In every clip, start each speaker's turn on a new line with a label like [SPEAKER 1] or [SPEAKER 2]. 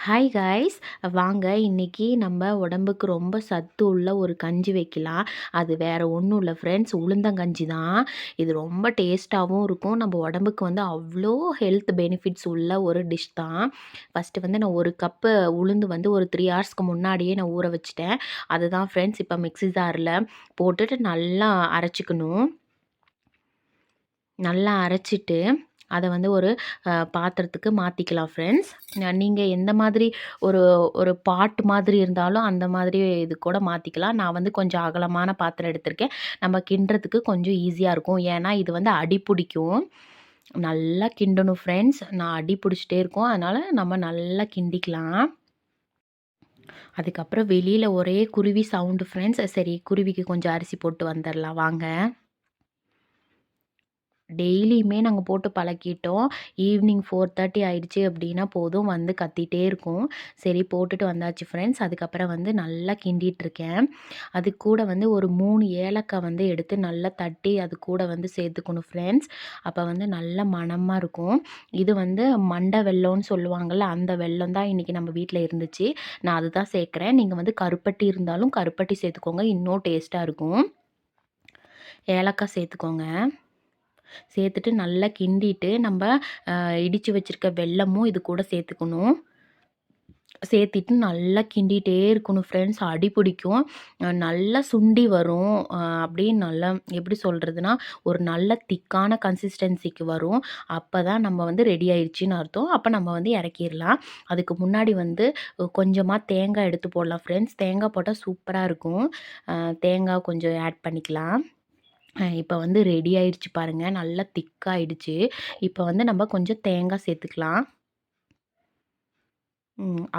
[SPEAKER 1] Hi guys, வாங்க இன்னைக்கு நம்ம உடம்புக்கு ரொம்ப சத்து உள்ள ஒரு கஞ்சி வைக்கலாம். அது வேறு ஒன்றும் இல்லை ஃப்ரெண்ட்ஸ், உளுந்தங்கஞ்சி தான். இது ரொம்ப டேஸ்ட்டாகவும் இருக்கும். நம்ம உடம்புக்கு வந்து அவ்வளோ ஹெல்த் பெனிஃபிட்ஸ் உள்ள ஒரு டிஷ் தான். ஃபஸ்ட்டு வந்து நான் ஒரு கப்பு உளுந்து வந்து ஒரு 3 ஹவர்ஸ்க்கு முன்னாடியே நான் ஊற வச்சுட்டேன். அதுதான் ஃப்ரெண்ட்ஸ் இப்போ மிக்ஸி ஜாரில் போட்டுட்டு நல்லா அரைச்சிக்கணும். நல்லா அரைச்சிட்டு அதை வந்து ஒரு பாத்திரத்துக்கு மாற்றிக்கலாம் ஃப்ரெண்ட்ஸ். நீங்கள் எந்த மாதிரி ஒரு ஒரு பாட் மாதிரி இருந்தாலும் அந்த மாதிரி இது கூட மாற்றிக்கலாம். நான் வந்து கொஞ்சம் அகலமான பாத்திரம் எடுத்திருக்கேன். நம்ம கிண்டுறதுக்கு கொஞ்சம் ஈஸியாக இருக்கும். ஏன்னா இது வந்து அடி பிடிக்கும். நல்லா கிண்டணும் ஃப்ரெண்ட்ஸ். நான் அடி பிடிச்சிட்டே இருக்கோம், அதனால் நம்ம நல்லா கிண்டிக்கலாம். அதுக்கப்புறம் வெளியில் ஒரே குருவி சவுண்டு ஃப்ரெண்ட்ஸ். சரி, குருவிக்கு கொஞ்சம் அரிசி போட்டு வந்துடலாம் வாங்க. டெய்லியுமே நாங்கள் போட்டு பழக்கிட்டோம். ஈவினிங் 4:30 ஆயிடுச்சு அப்படின்னா போதும், வந்து கத்திகிட்டே இருக்கும். சரி, போட்டுட்டு வந்தாச்சு ஃப்ரெண்ட்ஸ். அதுக்கப்புறம் வந்து நல்லா கிண்டிகிட்ருக்கேன். அது கூட வந்து ஒரு 3 ஏலக்காய் வந்து எடுத்து நல்லா தட்டி அது கூட வந்து சேர்த்துக்கணும் ஃப்ரெண்ட்ஸ். அப்போ வந்து நல்ல மணமாக இருக்கும். இது வந்து மண்டை வெல்லம்னு சொல்லுவாங்கள்ல, அந்த வெல்லம் தான் இன்றைக்கி நம்ம வீட்டில் இருந்துச்சு. நான் அதுதான் சேர்க்குறேன். நீங்கள் வந்து கருப்பட்டி இருந்தாலும் கருப்பட்டி சேர்த்துக்கோங்க, இன்னும் டேஸ்ட்டாக இருக்கும். ஏலக்காய் சேர்த்துக்கோங்க. சேர்த்துட்டு நல்லா கிண்டிட்டு நம்ம இடித்து வச்சுருக்க வெல்லமும் இது கூட சேர்த்துக்கணும். சேர்த்திட்டு நல்லா கிண்டிகிட்டே இருக்கணும் ஃப்ரெண்ட்ஸ். அடி பிடிக்கும். நல்லா சுண்டி வரும். அப்படியே நல்லா எப்படி சொல்கிறதுனா, ஒரு நல்ல திக்கான கன்சிஸ்டன்சிக்கு வரும். அப்போ தான் நம்ம வந்து ரெடி ஆயிடுச்சின்னு அர்த்தம். அப்போ நம்ம வந்து இறக்கிடலாம். அதுக்கு முன்னாடி வந்து கொஞ்சமாக தேங்காய் எடுத்து போடலாம் ஃப்ரெண்ட்ஸ். தேங்காய் போட்டால் சூப்பராக இருக்கும். தேங்காய் கொஞ்சம் ஆட் பண்ணிக்கலாம். இப்போ வந்து ரெடி ஆயிடுச்சு பாருங்கள், நல்லா திக்காயிடுச்சு. இப்போ வந்து நம்ம கொஞ்சம் தேங்காய் சேர்த்துக்கலாம்.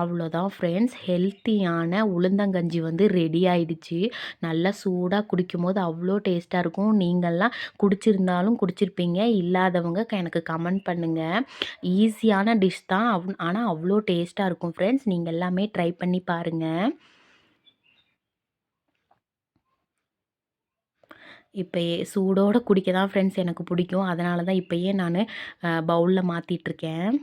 [SPEAKER 1] அவ்வளோதான் ஃப்ரெண்ட்ஸ், ஹெல்த்தியான உளுந்தங்கஞ்சி வந்து ரெடி ஆயிடுச்சு. நல்லா சூடாக குடிக்கும்போது அவ்வளோ டேஸ்ட்டாக இருக்கும். நீங்கள்லாம் குடிச்சிருந்தாலும் குடிச்சிருப்பீங்க, இல்லாதவங்க எனக்கு கமெண்ட் பண்ணுங்கள். ஈஸியான டிஷ் தான், ஆனால் அவ்வளோ டேஸ்ட்டாக இருக்கும் ஃப்ரெண்ட்ஸ். நீங்கள் எல்லாமே ட்ரை பண்ணி பாருங்கள். இப்போயே சூடோடு குடிக்க தான் ஃப்ரெண்ட்ஸ் எனக்கு பிடிக்கும். அதனால தான் இப்போயே நான் பவுலில் மாற்றிட்டுருக்கேன்.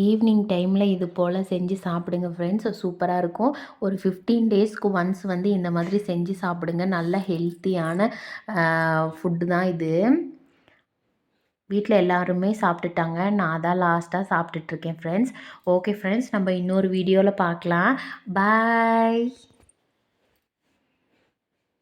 [SPEAKER 1] ஈவினிங் டைமில் இது போல் செஞ்சு சாப்பிடுங்க ஃப்ரெண்ட்ஸ், சூப்பராக இருக்கும். ஒரு 15 டேஸ்க்கு ஒன்ஸ் வந்து இந்த மாதிரி செஞ்சு சாப்பிடுங்க. நல்ல ஹெல்த்தியான ஃபுட்டு தான் இது. வீட்டில் எல்லாருமே சாப்பிட்டுட்டாங்க. நான் தான் லாஸ்ட்டாக சாப்பிட்டுட்ருக்கேன் ஃப்ரெண்ட்ஸ். ஓகே ஃப்ரெண்ட்ஸ், நம்ம இன்னொரு வீடியோவில் பார்க்கலாம். பாய்.